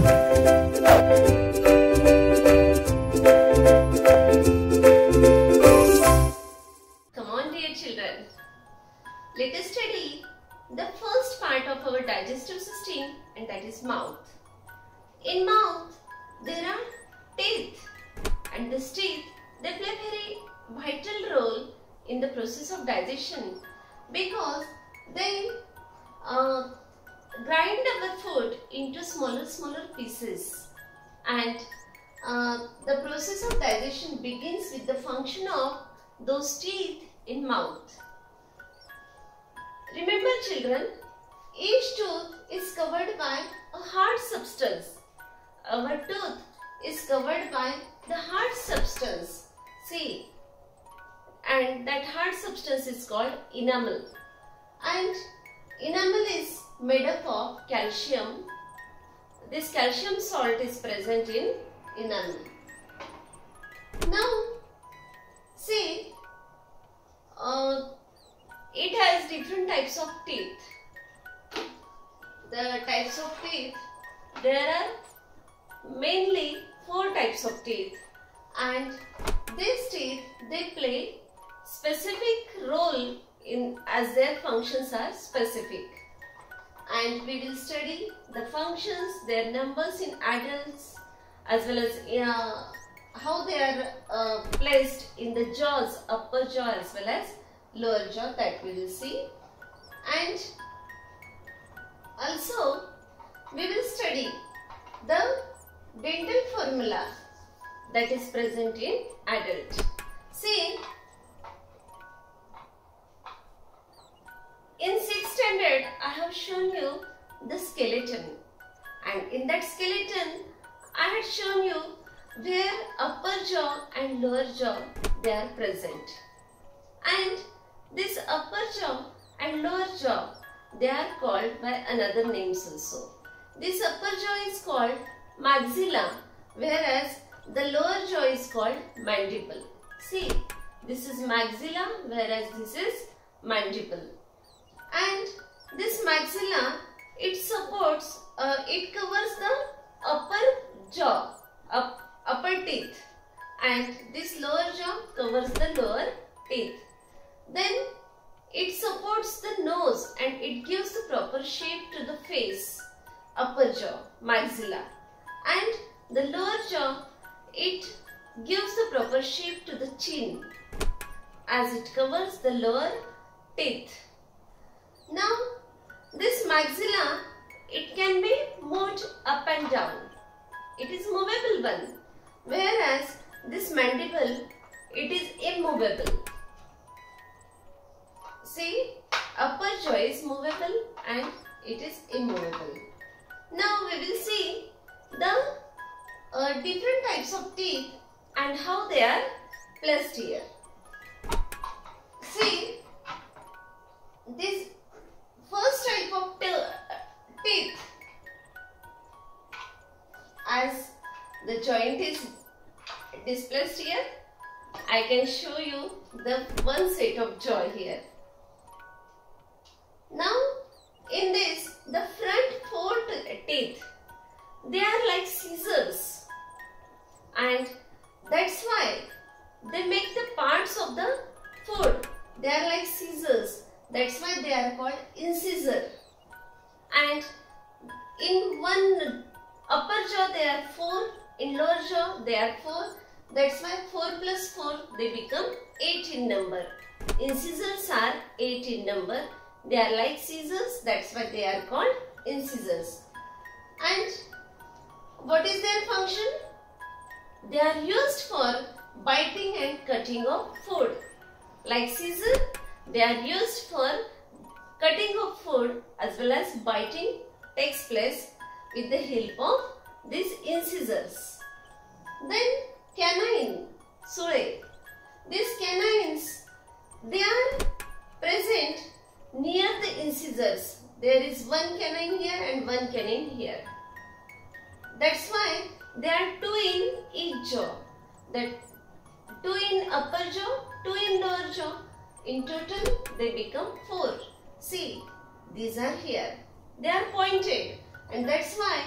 Come on, dear children. Let us study the first part of our digestive system, and that is mouth. In mouth, there are teeth, and these teeth, they play a very vital role in the process of digestion because they grind our food into smaller pieces, and the process of digestion begins with the function of those teeth in mouth. Remember children, each tooth is covered by a hard substance. Our tooth is covered by the hard substance. See, and that hard substance is called enamel. And enamel is made up of calcium. This calcium salt is present in enamel. Now, see, it has different types of teeth. The types of teeth, there are mainly 4 types of teeth, and these teeth, they play specific role in as their functions are specific. And we will study the functions, their numbers in adults, as well as how they are placed in the jaws, upper jaw as well as lower jaw, that we will see. And also we will study the dental formula that is present in adult. See, in 6th standard I have shown you the skeleton, and in that skeleton I had shown you where upper jaw and lower jaw, they are present. And this upper jaw and lower jaw, they are called by another names also. This upper jaw is called maxilla, whereas the lower jaw is called mandible. See, this is maxilla, whereas this is mandible. And this maxilla, it supports, it covers the upper jaw, upper teeth, and this lower jaw covers the lower teeth. Then it supports the nose and it gives the proper shape to the face, upper jaw, maxilla, and the lower jaw, it gives the proper shape to the chin as it covers the lower teeth. Now, this maxilla, it can be moved up and down. It is movable one, whereas this mandible, it is immovable. See, upper jaw is movable and it is immovable. Now we will see the different types of teeth and how they are placed here. See, this first type of teeth, as the joint is displaced here, I can show you the one set of jaw here. Now, in this, the front 4 teeth, they are like scissors, and that's why they make the parts of the food. They are like scissors. That's why they are called incisor. And in one upper jaw there are 4, in lower jaw there are 4. That's why 4 plus 4 they become 8 in number. Incisors are 8 in number. They are like scissors. That's why they are called incisors. And what is their function? They are used for biting and cutting of food. Like scissor, they are used for cutting of food as well as biting takes place with the help of these incisors. Then canine, sule. These canines, they are present near the incisors. There is one canine here and one canine here. That's why there are 2 in each jaw. That 2 in upper jaw, 2 in lower jaw. In total, they become 4. See, these are here. They are pointed, and that's why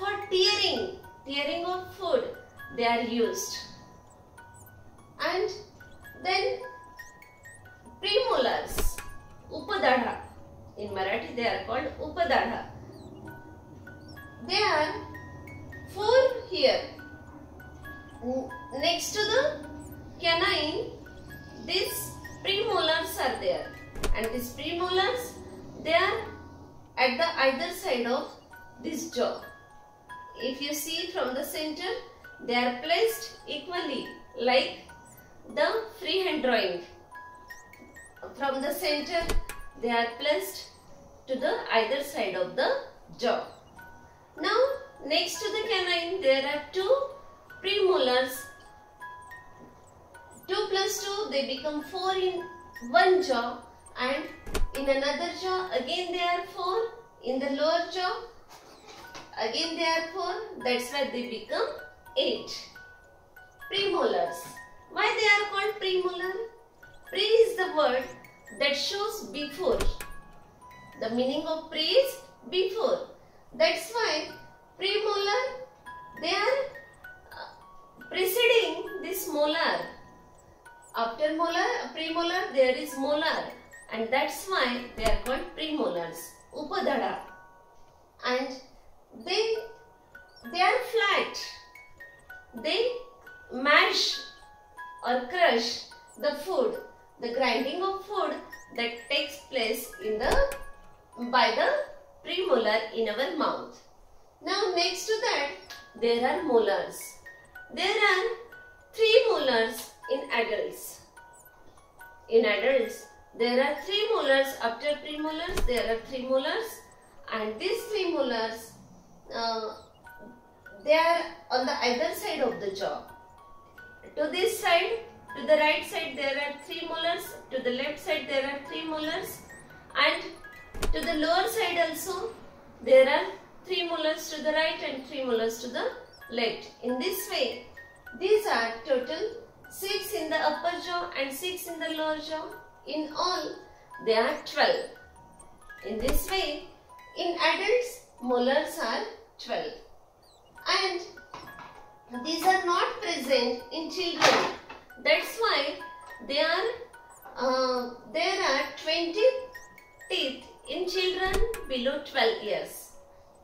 for tearing of food they are used. And then premolars, upadadha. In Marathi they are called upadadha. There are 4 here. Next to the canine, these premolars are there, and these premolars, they are at the either side of this jaw. If you see from the center, they are placed equally like the freehand drawing. From the center, they are placed to the either side of the jaw. Now, next to the canine, there are 2 premolars. 2 plus 2, they become 4 in one jaw, and in another jaw, again they are 4. In the lower jaw, again they are 4. That's why they become 8. Premolars. Why they are called premolar? Pre is the word that shows before. The meaning of pre is before. That's why premolar, they are preceding this molar. After molar, premolar, there is molar, and that's why they are called premolars, upadadha. And they are flat. They mash or crush the food, the grinding of food that takes place by the premolar in our mouth. Now next to that, there are molars. There are 3 molars in adults. In adults, there are 3 molars. After premolars, there are 3 molars, and these 3 molars, they are on the either side of the jaw. To this side, to the right side, there are 3 molars. To the left side, there are 3 molars, and to the lower side also, there are 3 molars to the right and 3 molars to the left. In this way, these are total 6 in the upper jaw and 6 in the lower jaw. In all, they are 12. In this way, in adults, molars are 12. And these are not present in children. That's why there are 20 teeth in children below 12 years.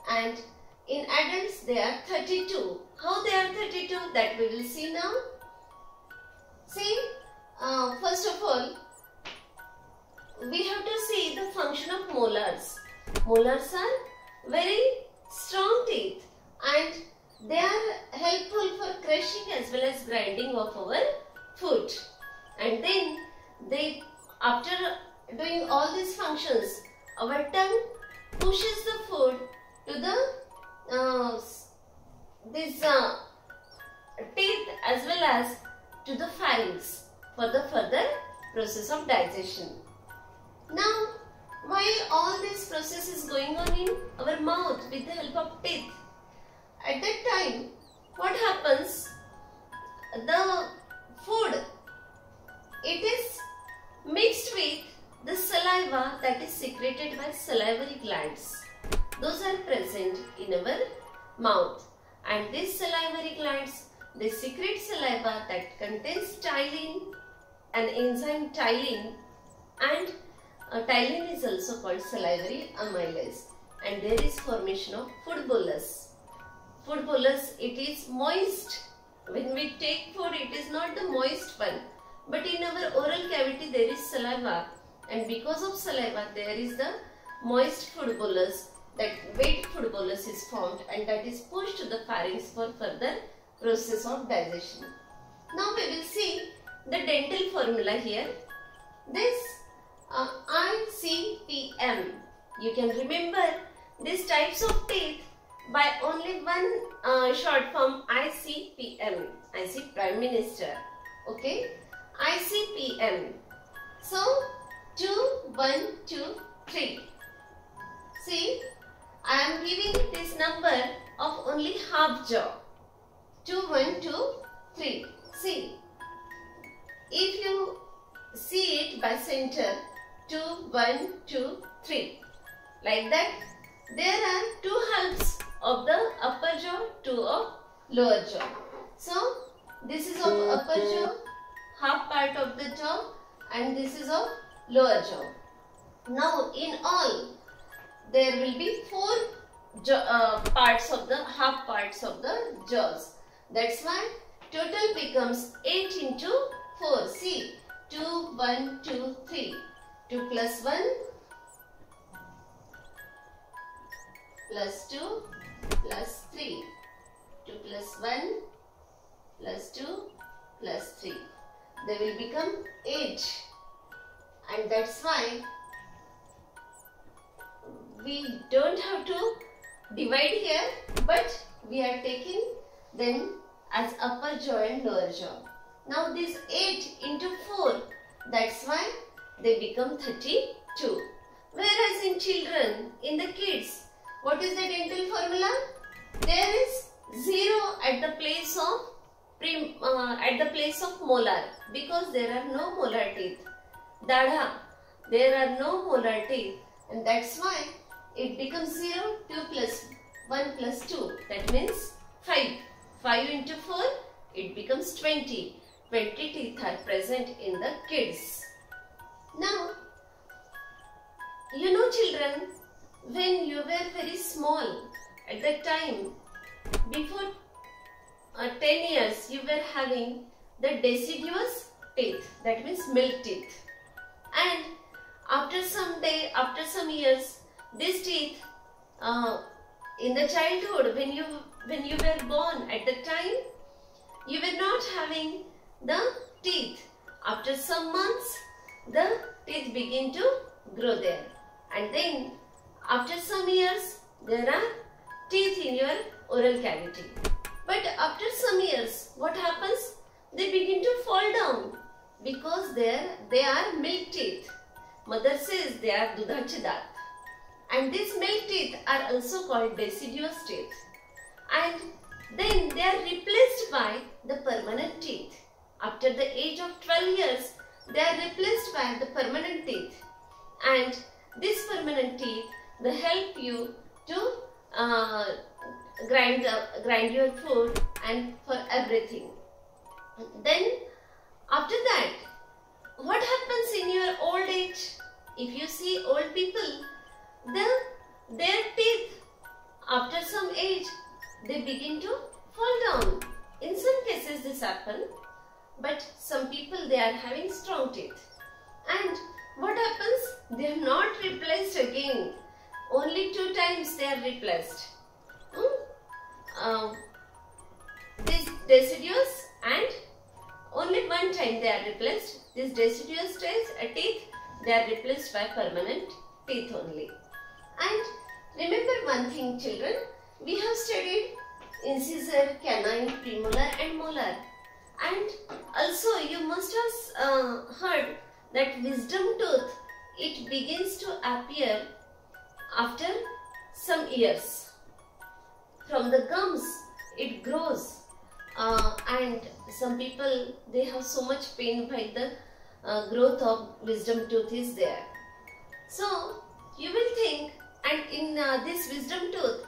And in adults, they are 32. How they are 32? That we will see now. See, first of all, we have to see the function of molars. Molars are very strong teeth, and they are helpful for crushing as well as grinding of our food. And then after doing all these functions, our tongue pushes the food to the teeth as well as to the pharynx for the further process of digestion. Now, while all this process is going on in our mouth with the help of teeth, at that time, what happens? The food, it is mixed with the saliva that is secreted by salivary glands. Those are present in our mouth, and these salivary glands, they secrete saliva that contains ptyalin, an enzyme ptyalin, and ptyalin is also called salivary amylase, and there is formation of food bolus. Food bolus, it is moist. When we take food, it is not the moist one, but in our oral cavity there is saliva, and because of saliva there is the moist food bolus, that wet food bolus is formed, and that is pushed to the pharynx for further process of digestion. Now we will see the dental formula here. This ICPM, you can remember these types of teeth by only one short form, ICPM, IC Prime Minister. Okay, ICPM. So 2, 1, 2, 3. See, I am giving this number of only half jaw. 2, 1, 2, 3. See, if you see it by center, 2, 1, 2, 3. Like that, there are 2 halves of the upper lower jaw. So this is of upper jaw, half part of the jaw, and this is of lower jaw. Now in all there will be four parts of the half parts of the jaws. That's why total becomes 8 into 4. See, 2, 1, 2, 3. 2 plus 1 plus 2 plus 3. 2 plus 1 plus 2 plus 3. They will become 8. And that's why we don't have to divide here, but we are taking them as upper jaw and lower jaw. Now this 8 into 4, that's why they become 32. Whereas in children, in the kids, what is the dental formula? There is 0 at the place of molar, because there are no molar teeth. Dadha, there are no molar teeth, and that's why it becomes 0. 2 plus 1 plus 2, that means 5. 5 into 4, it becomes 20. 20 teeth are present in the kids. Now, you know children, when you were very small, at that time, before 10 years, you were having the deciduous teeth, that means milk teeth. And after some years, these teeth, in the childhood, when you were born, at the time, you were not having the teeth. After some months, the teeth begin to grow there. And then, after some years, there are teeth in your oral cavity. But after some years, what happens? They begin to fall down because they are milk teeth. Mother says they are dudache daat. And these milk teeth are also called deciduous teeth. And then they are replaced by the permanent teeth. After the age of 12 years, they are replaced by the permanent teeth. And these permanent teeth, they help you to grind your food and for everything. Then after that, what happens in your old age? If you see old people, their teeth after some age, they begin to fall down. In some cases this happens, but some people, they are having strong teeth. And what happens? They are not replaced again. Only 2 times they are replaced. This deciduous, and only 1 time they are replaced. This deciduous teeth, they are replaced by permanent teeth only. And remember one thing children, we have studied incisor, canine, premolar and molar. And also you must have heard that wisdom tooth, it begins to appear after some years. From the gums, it grows. And some people, they have so much pain by the growth of wisdom tooth is there. So you will think, and in this wisdom tooth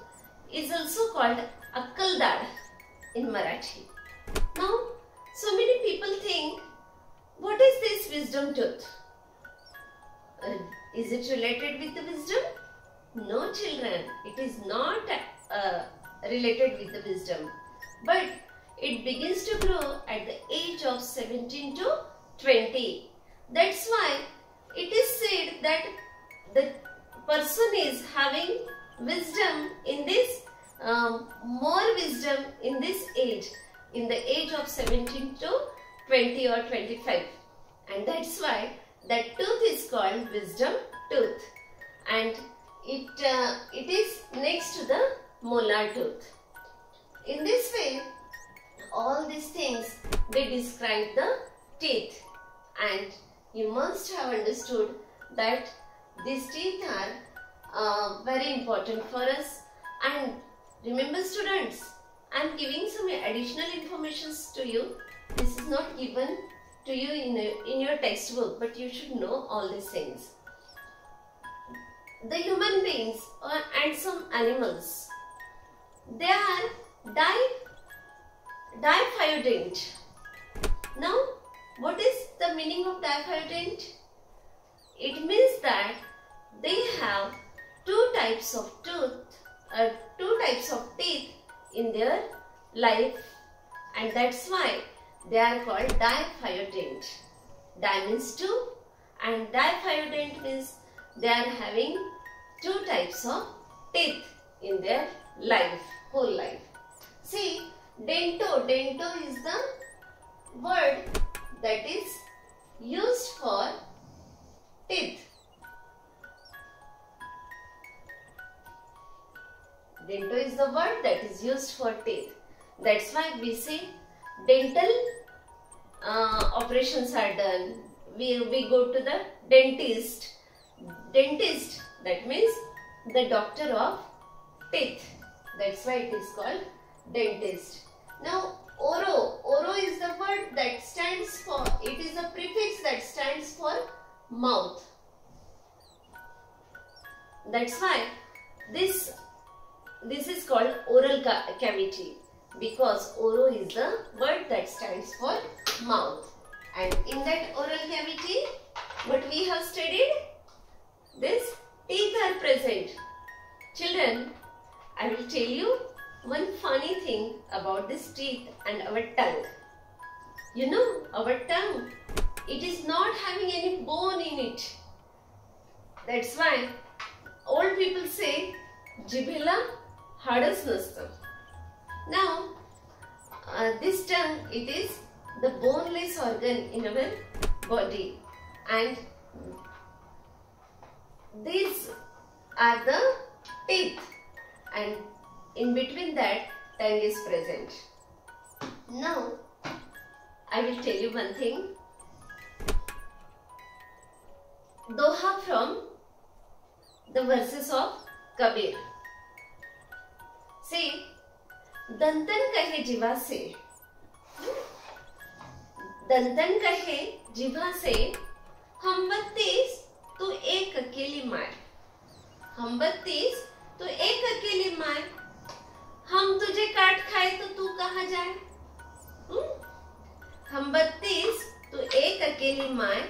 is also called Akkal Dad in Marathi. Now, so many people think, what is this wisdom tooth? Is it related with the wisdom? No children, it is not related with the wisdom. But it begins to grow at the age of 17 to 20. That's why it is said that the person is having wisdom in this, more wisdom in this age, in the age of 17 to 20 or 25. And that's why that tooth is called wisdom tooth. And it is next to the molar tooth. In this way, all these things, they describe the teeth. And you must have understood that these teeth are very important for us. And remember students, I am giving some additional information to you. This is not given to you in your textbook, but you should know all these things. The human beings and some animals, they are die diphyodont. Now, what is the meaning of diphyodont? It means that they have two types of teeth in their life, and that's why they are called diphyodont. Di means two, and diphyodont means they are having two types of teeth in their life, whole life. See, dento is the word that is used for teeth. Dento is the word that is used for teeth. That's why we say dental operations are done. We go to the dentist. Dentist, that means the doctor of teeth. That's why it is called dentist. Now, oro is the word that stands for, it is a prefix that stands for mouth. That's why this is called oral cavity, because oro is the word that stands for mouth. And in that oral cavity, what we have studied, these teeth are present. Children, I will tell you one funny thing about this teeth and our tongue. You know, our tongue, it is not having any bone in it. That's why old people say, Jibhela hadas nastam. Now, this tongue, it is the boneless organ in our body, and these are the teeth, and in between that tongue is present. Now, I will tell you one thing. Doha from the verses of Kabir. See, दंतन कहे जिवा से, दंतन कहे जिवा से, हम 32 तू एक अकेली मार, हम 32 तू एक अकेली मार, हम तुझे काट खाए तो तू कहाँ जाए? हम 32 तू एक अकेली मार,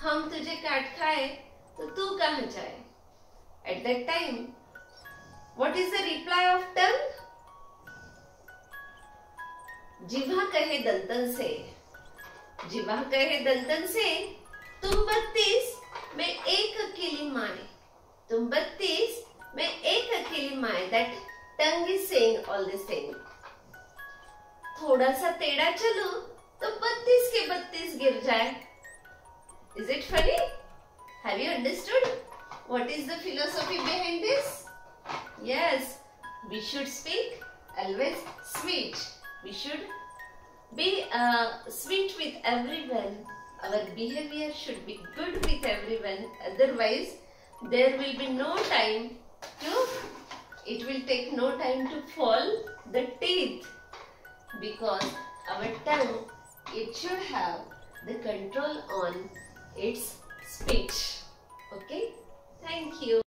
हम तुझे काट खाए तो तू कहाँ जाए? At that time, what is the reply of tongue? जिवा कहे दंतन से, जिवा कहे दंतन से, तुम 32 मैं एक अकेली माए, तुम 32 मैं एक अकेली माए. That tongue is saying all this thing. थोड़ा सा टेढ़ा चलो तो 32 के 32 गिर जाए. Is it funny? Have you understood what is the philosophy behind this? Yes, we should speak always sweet. We should be sweet with everyone. Our behavior should be good with everyone. Otherwise, there will be no time to, it will take no time to fall the teeth. Because our tongue, it should have the control on its speech. Okay? Thank you.